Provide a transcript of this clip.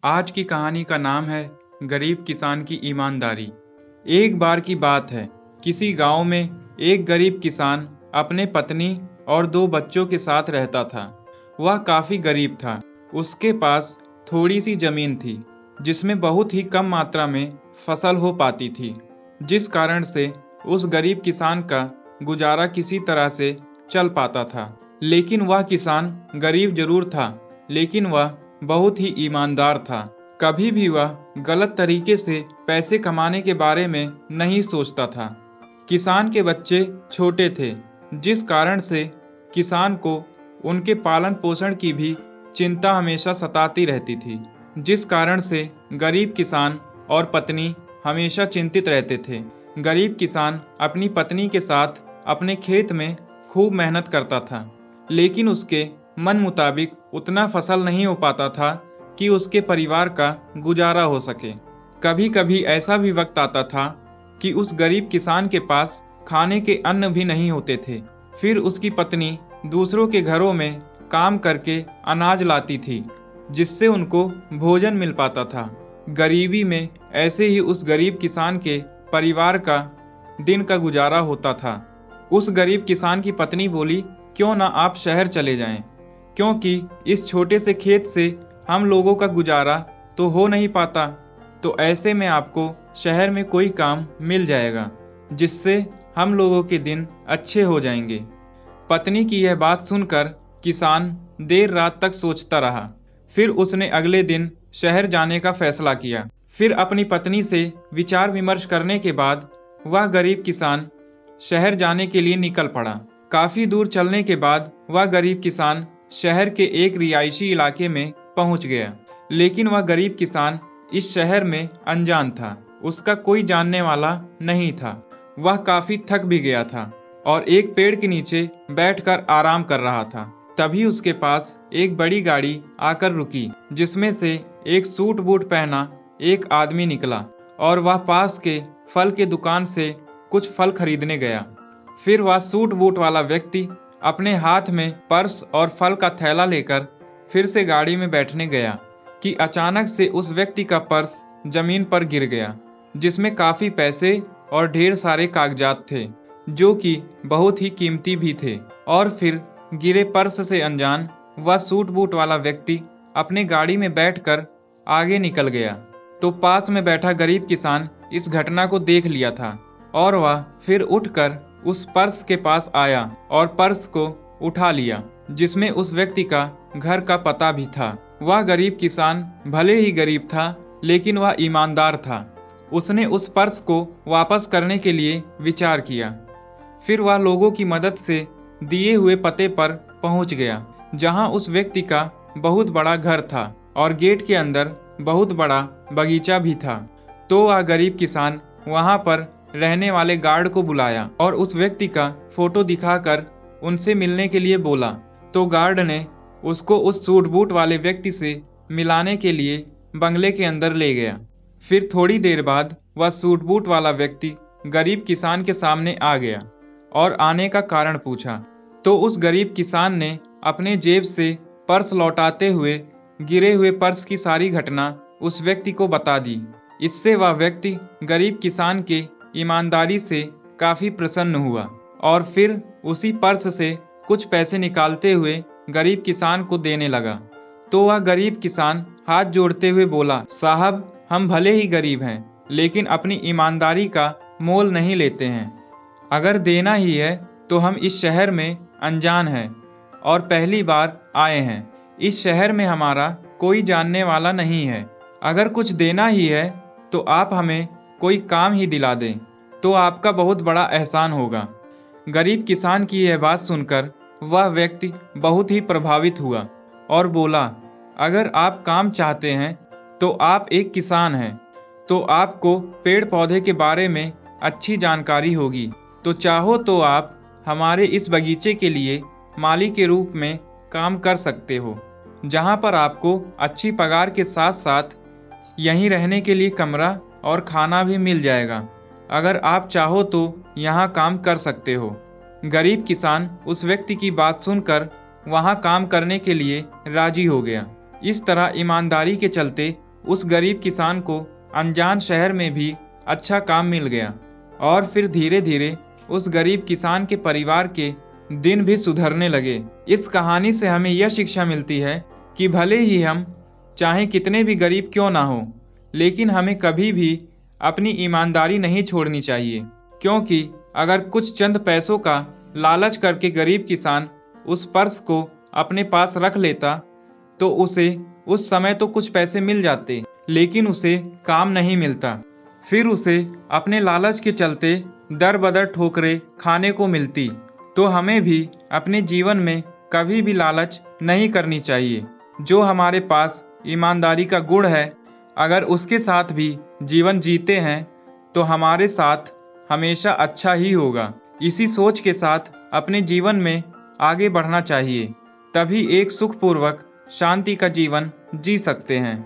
आज की कहानी का नाम है गरीब किसान की ईमानदारी। एक बार की बात है, किसी गांव में एक गरीब किसान अपने पत्नी और दो बच्चों के साथ रहता था। वह काफी गरीब था। उसके पास थोड़ी सी जमीन थी, जिसमें बहुत ही कम मात्रा में फसल हो पाती थी, जिस कारण से उस गरीब किसान का गुजारा किसी तरह से चल पाता था। लेकिन वह किसान गरीब जरूर था, लेकिन वह बहुत ही ईमानदार था। कभी भी वह गलत तरीके से पैसे कमाने के बारे में नहीं सोचता था। किसान के बच्चे छोटे थे, जिस कारण से किसान को उनके पालन पोषण की भी चिंता हमेशा सताती रहती थी, जिस कारण से गरीब किसान और पत्नी हमेशा चिंतित रहते थे। गरीब किसान अपनी पत्नी के साथ अपने खेत में खूब मेहनत करता था, लेकिन उसके मन मुताबिक उतना फसल नहीं हो पाता था कि उसके परिवार का गुजारा हो सके। कभी कभी ऐसा भी वक्त आता था कि उस गरीब किसान के पास खाने के अन्न भी नहीं होते थे। फिर उसकी पत्नी दूसरों के घरों में काम करके अनाज लाती थी, जिससे उनको भोजन मिल पाता था। गरीबी में ऐसे ही उस गरीब किसान के परिवार का दिन का गुजारा होता था। उस गरीब किसान की पत्नी बोली, क्यों ना आप शहर चले जाएं, क्योंकि इस छोटे से खेत से हम लोगों का गुजारा तो हो नहीं पाता। तो ऐसे में आपको शहर में कोई काम मिल जाएगा, जिससे हम लोगों के दिन अच्छे हो जाएंगे। पत्नी की यह बात सुनकर किसान देर रात तक सोचता रहा। फिर उसने अगले दिन शहर जाने का फैसला किया। फिर अपनी पत्नी से विचार विमर्श करने के बाद वह गरीब किसान शहर जाने के लिए निकल पड़ा। काफी दूर चलने के बाद वह गरीब किसान शहर के एक रिहायशी इलाके में पहुंच गया। लेकिन वह गरीब किसान इस शहर में अनजान था। उसका कोई जानने वाला नहीं था। वह काफी थक भी गया था और एक पेड़ के नीचे बैठकर आराम कर रहा था। तभी उसके पास एक बड़ी गाड़ी आकर रुकी, जिसमें से एक सूट बूट पहना एक आदमी निकला और वह पास के फल के दुकान से कुछ फल खरीदने गया। फिर वह सूट बूट वाला व्यक्ति अपने हाथ में पर्स और फल का थैला लेकर फिर से गाड़ी में बैठने गया कि अचानक से उस व्यक्ति का पर्स जमीन पर गिर गया, जिसमें काफी पैसे और ढेर सारे कागजात थे, जो कि बहुत ही कीमती भी थे। और फिर गिरे पर्स से अनजान वह सूट बूट वाला व्यक्ति अपने गाड़ी में बैठकर आगे निकल गया। तो पास में बैठा गरीब किसान इस घटना को देख लिया था और वह फिर उठकर उस पर्स के पास आया और पर्स को उठा लिया, जिसमें उस व्यक्ति का घर का पता भी था। वह गरीब किसान भले ही गरीब था, लेकिन वह ईमानदार था। उसने उस पर्स को वापस करने के लिए विचार किया। फिर वह लोगों की मदद से दिए हुए पते पर पहुंच गया, जहां उस व्यक्ति का बहुत बड़ा घर था और गेट के अंदर बहुत बड़ा बगीचा भी था। तो वह गरीब किसान वहां पर रहने वाले गार्ड को बुलाया और उस व्यक्ति का फोटो दिखाकर उनसे मिलने के लिए बोला। तो गार्ड ने उसको उस सूट बूट वाले व्यक्ति से मिलाने के लिए बंगले के अंदर ले गया। फिर थोड़ी देर बाद वह सूट बूट वाला व्यक्ति गरीब किसान के सामने आ गया और आने का कारण पूछा। तो उस गरीब किसान ने अपने जेब से पर्स लौटाते हुए गिरे हुए पर्स की सारी घटना उस व्यक्ति को बता दी। इससे वह व्यक्ति गरीब किसान के ईमानदारी से काफी प्रसन्न हुआ और फिर उसी पर्स से कुछ पैसे निकालते हुए गरीब किसान को देने लगा। तो वह गरीब किसान हाथ जोड़ते हुए बोला, साहब, हम भले ही गरीब हैं, लेकिन अपनी ईमानदारी का मोल नहीं लेते हैं। अगर देना ही है तो हम इस शहर में अनजान हैं और पहली बार आए हैं। इस शहर में हमारा कोई जानने वाला नहीं है। अगर कुछ देना ही है तो आप हमें कोई काम ही दिला दें, तो आपका बहुत बड़ा एहसान होगा। गरीब किसान की यह बात सुनकर वह व्यक्ति बहुत ही प्रभावित हुआ और बोला, अगर आप काम चाहते हैं तो आप एक किसान हैं, तो आपको पेड़ पौधे के बारे में अच्छी जानकारी होगी। तो चाहो तो आप हमारे इस बगीचे के लिए माली के रूप में काम कर सकते हो, जहां पर आपको अच्छी पगार के साथ साथ यहीं रहने के लिए कमरा और खाना भी मिल जाएगा। अगर आप चाहो तो यहाँ काम कर सकते हो। गरीब किसान उस व्यक्ति की बात सुनकर वहाँ काम करने के लिए राजी हो गया। इस तरह ईमानदारी के चलते उस गरीब किसान को अनजान शहर में भी अच्छा काम मिल गया और फिर धीरे धीरे उस गरीब किसान के परिवार के दिन भी सुधरने लगे। इस कहानी से हमें यह शिक्षा मिलती है कि भले ही हम चाहे कितने भी गरीब क्यों ना हो, लेकिन हमें कभी भी अपनी ईमानदारी नहीं छोड़नी चाहिए, क्योंकि अगर कुछ चंद पैसों का लालच करके गरीब किसान उस पर्स को अपने पास रख लेता तो उसे उस समय तो कुछ पैसे मिल जाते, लेकिन उसे काम नहीं मिलता। फिर उसे अपने लालच के चलते दर बदर ठोकरें खाने को मिलती। तो हमें भी अपने जीवन में कभी भी लालच नहीं करनी चाहिए। जो हमारे पास ईमानदारी का गुण है, अगर उसके साथ भी जीवन जीते हैं तो हमारे साथ हमेशा अच्छा ही होगा। इसी सोच के साथ अपने जीवन में आगे बढ़ना चाहिए, तभी एक सुखपूर्वक शांति का जीवन जी सकते हैं।